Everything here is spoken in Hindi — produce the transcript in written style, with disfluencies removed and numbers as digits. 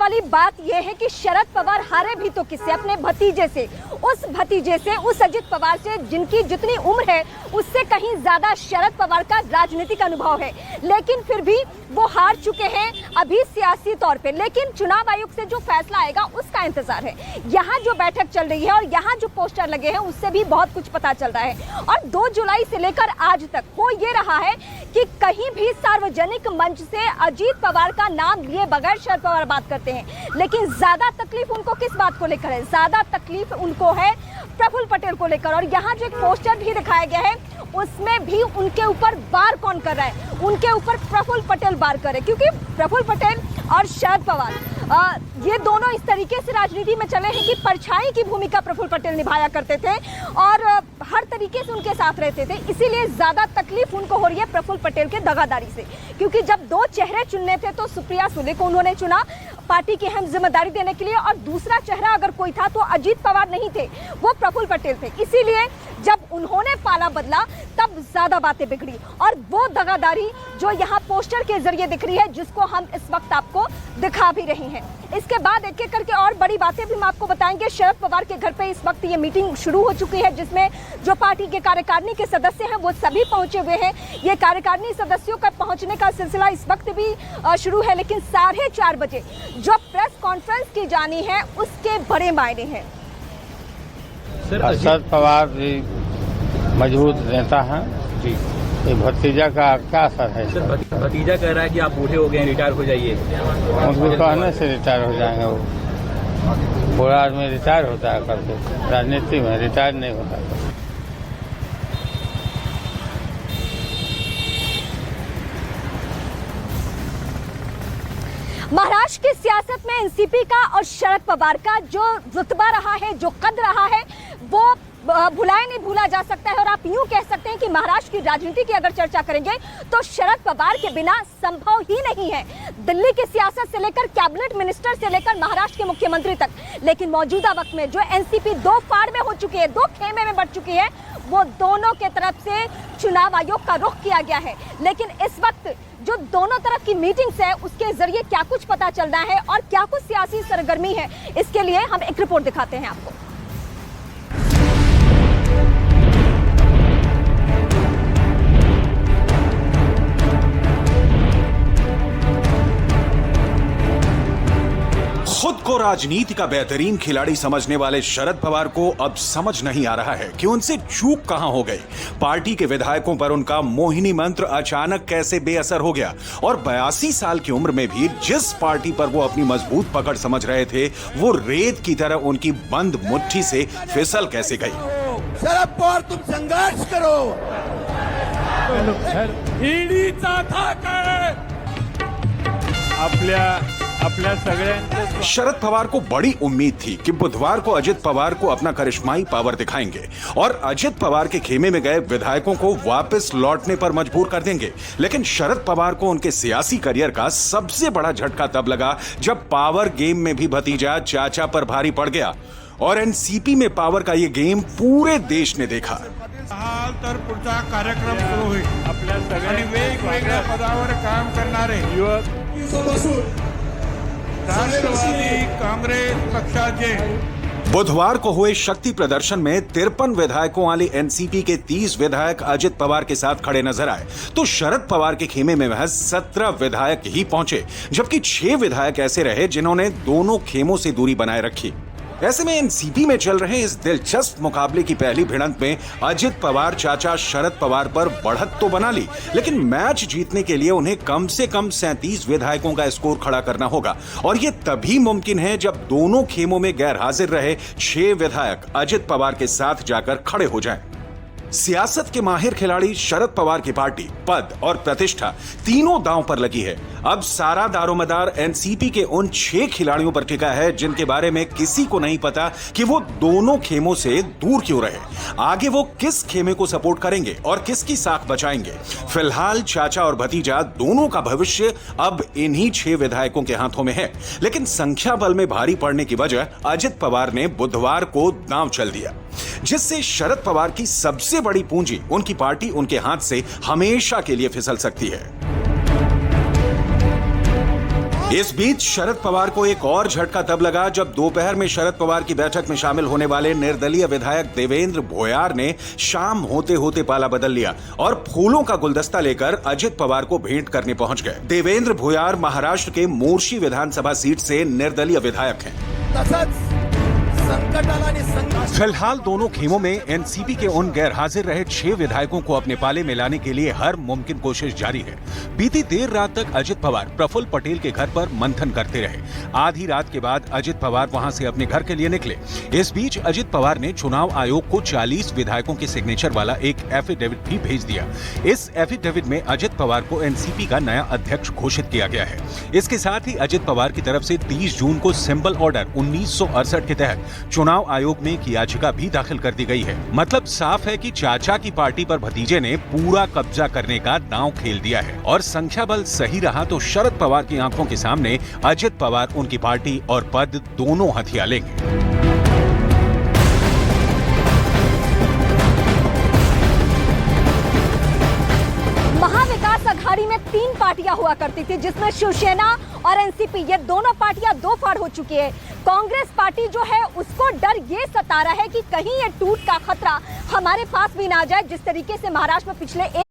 वाली बात यह है कि शरद पवार हारे भी तो किससे, अपने भतीजे से, उस अजित पवार से जिनकी जितनी उम्र है उससे कहीं ज्यादा शरद पवार का राजनीतिक अनुभव है, लेकिन फिर भी वो हार चुके हैं अभी सियासी तौर पे। लेकिन चुनाव आयोग से जो फैसला आएगा उसका इंतजार है। यहाँ जो बैठक चल रही है और यहाँ जो पोस्टर लगे हैं उससे भी बहुत कुछ पता चल रहा है। और 2 जुलाई से लेकर आज तक वो ये रहा है कि कहीं भी सार्वजनिक मंच से अजीत पवार का नाम लिए बगैर शरद पवार बात करते हैं। लेकिन ज्यादा तकलीफ उनको किस बात को लेकर है? ज्यादा तकलीफ उनको है प्रफुल्ल पटेल को लेकर। और यहाँ जो एक पोस्टर भी दिखाया गया है उसमें भी उनके ऊपर वार कौन कर रहा है? उनके ऊपर प्रफुल्ल पटेल वार कर रहे हैं, क्योंकि प्रफुल्ल पटेल और शरद पवार ये दोनों इस तरीके से राजनीति में चले हैं कि परछाई की भूमिका प्रफुल्ल पटेल निभाया करते थे और हर तरीके से उनके साथ रहते थे। इसीलिए ज्यादा तकलीफ उनको हो रही है प्रफुल्ल पटेल के दगादारी से, क्योंकि जब 2 चेहरे चुनने थे तो सुप्रिया सुले को उन्होंने चुना पार्टी की अहम जिम्मेदारी देने के लिए, और दूसरा चेहरा अगर कोई था तो अजीत पवार नहीं थे, वो प्रफुल्ल पटेल थे। इसीलिए जब उन्होंने पाला बदला तब ज्यादा बातें बिगड़ी, और वो दगादारी जो यहाँ पोस्टर के जरिए दिख रही है, जिसको हम इस वक्त आपको दिखा भी रहे हैं। इसके बाद एक एक करके और बड़ी बातें भी हम आपको बताएंगे। शरद पवार के घर पे इस वक्त ये मीटिंग शुरू हो चुकी है, जिसमें जो पार्टी के कार्यकारिणी के सदस्य हैं वो सभी पहुंचे हुए हैं। ये कार्यकारिणी सदस्यों का पहुंचने का सिलसिला इस वक्त भी शुरू है, लेकिन 4:30 बजे जो प्रेस कॉन्फ्रेंस की जानी है उसके बड़े मायने हैं। शरद पवार जी मजबूत नेता हैं जी, ये भतीजा का क्या असर है? सर भतीजा कह रहा है कि आप बूढ़े हो गए, रिटायर हो जाइए। उनको कहने से रिटायर हो जाएंगे वो। पूरा आदमी रिटायर होता है करके, राजनीति में रिटायर नहीं होता। महाराष्ट्र की सियासत में एनसीपी का और शरद पवार का जो रुतबा रहा है, जो कद रहा है, वो भुलाया नहीं भूला जा सकता है। और आप यूं कह सकते हैं कि महाराष्ट्र की राजनीति की अगर चर्चा करेंगे तो शरद पवार के बिना संभव ही नहीं है। दिल्ली की सियासत से लेकर कैबिनेट मिनिस्टर से लेकर महाराष्ट्र के मुख्यमंत्री तक। लेकिन मौजूदा वक्त में जो एनसीपी 2 फाड़ में हो चुकी है, 2 खेमे में बढ़ चुकी है, वो दोनों के तरफ से चुनाव आयोग का रुख किया गया है। लेकिन इस वक्त जो दोनों तरफ की मीटिंग्स है उसके जरिए क्या कुछ पता चल रहा है और क्या कुछ सियासी सरगर्मी है, इसके लिए हम एक रिपोर्ट दिखाते हैं आपको। खुद को राजनीति का बेहतरीन खिलाड़ी समझने वाले शरद पवार को अब समझ नहीं आ रहा है कि उनसे चूक कहां हो गई। पार्टी के विधायकों पर उनका मोहिनी मंत्र अचानक कैसे बेअसर हो गया, और 82 साल की उम्र में भी जिस पार्टी पर वो अपनी मजबूत पकड़ समझ रहे थे, वो रेत की तरह उनकी बंद मुट्ठी से फिसल कैसे गई। शरद पवार तुम संघर्ष करो। आपल्या सगळ्यांच्या शरद पवार को बड़ी उम्मीद थी कि बुधवार को अजित पवार को अपना करिश्माई पावर दिखाएंगे और अजित पवार के खेमे में गए विधायकों को वापस लौटने पर मजबूर कर देंगे। लेकिन शरद पवार को उनके सियासी करियर का सबसे बड़ा झटका तब लगा जब पावर गेम में भी भतीजा चाचा पर भारी पड़ गया, और एनसीपी में पावर का ये गेम पूरे देश ने देखा। तर पुढचा कार्यक्रम सुरू होईल। आपल्या सगळ्यांनी वेगवेगळ्या पदावर काम करणारे युवक राष्ट्रवादी कांग्रेस पक्षाचे बुधवार को हुए शक्ति प्रदर्शन में 53 विधायकों वाली एनसीपी के 30 विधायक अजित पवार के साथ खड़े नजर आए, तो शरद पवार के खेमे में महज 17 विधायक ही पहुंचे, जबकि 6 विधायक ऐसे रहे जिन्होंने दोनों खेमों से दूरी बनाए रखी। ऐसे में एनसीपी में चल रहे इस दिलचस्प मुकाबले की पहली भिड़ंत में अजित पवार चाचा शरद पवार पर बढ़त तो बना ली, लेकिन मैच जीतने के लिए उन्हें कम से कम 37 विधायकों का स्कोर खड़ा करना होगा, और ये तभी मुमकिन है जब दोनों खेमों में गैर हाजिर रहे 6 विधायक अजित पवार के साथ जाकर खड़े हो जाएं। सियासत के माहिर खिलाड़ी शरद पवार की पार्टी पद और प्रतिष्ठा तीनों दांव पर लगी है। अब सारा दारोमदार एनसीपी के उन 6 खिलाड़ियों पर टिका है जिनके बारे में किसी को नहीं पता कि वो दोनों खेमों से दूर क्यों रहे। आगे वो किस खेमे को सपोर्ट करेंगे और किसकी साख बचाएंगे। फिलहाल चाचा और भतीजा दोनों का भविष्य अब इन्हीं 6 विधायकों के हाथों में है, लेकिन संख्या बल में भारी पड़ने की वजह अजित पवार ने बुधवार को दांव चल दिया, जिससे शरद पवार की सबसे बड़ी पूंजी उनकी पार्टी उनके हाथ से हमेशा के लिए फिसल सकती है। इस बीच शरद पवार को एक और झटका तब लगा जब दोपहर में शरद पवार की बैठक में शामिल होने वाले निर्दलीय विधायक देवेंद्र भोयार ने शाम होते होते पाला बदल लिया और फूलों का गुलदस्ता लेकर अजित पवार को भेंट करने पहुंच गए। देवेंद्र भोयार महाराष्ट्र के मोर्शी विधानसभा सीट से निर्दलीय विधायक हैं। फिलहाल दोनों खेमों में एनसीपी के उन गैरहाजिर रहे 6 विधायकों को अपने पाले में लाने के लिए हर मुमकिन कोशिश जारी है। बीती देर रात तक अजित पवार प्रफुल्ल पटेल के घर पर मंथन करते रहे। आधी रात के बाद अजित पवार वहां से अपने घर के लिए निकले। इस बीच अजित पवार ने चुनाव आयोग को 40 विधायकों के सिग्नेचर वाला एक एफिडेविट भी भेज दिया। इस एफिडेविट में अजित पवार को एनसीपी का नया अध्यक्ष घोषित किया गया है। इसके साथ ही अजित पवार की तरफ से 30 जून को सिंबल ऑर्डर 1968 के तहत चुनाव आयोग में एक याचिका भी दाखिल कर दी गई है। मतलब साफ है कि चाचा की पार्टी पर भतीजे ने पूरा कब्जा करने का दांव खेल दिया है और संख्या बल सही रहा तो शरद पवार की आंखों के सामने अजित पवार उनकी पार्टी और पद दोनों हथिया लेंगे। महाविकास अघाड़ी में 3 पार्टियां हुआ करती थी, जिसमें शिवसेना और एनसीपी ये दोनों पार्टियां दो फाड़ हो चुकी है। कांग्रेस पार्टी जो है उसको डर ये सता रहा है कि कहीं ये टूट का खतरा हमारे पास भी ना आ जाए, जिस तरीके से महाराष्ट्र में पिछले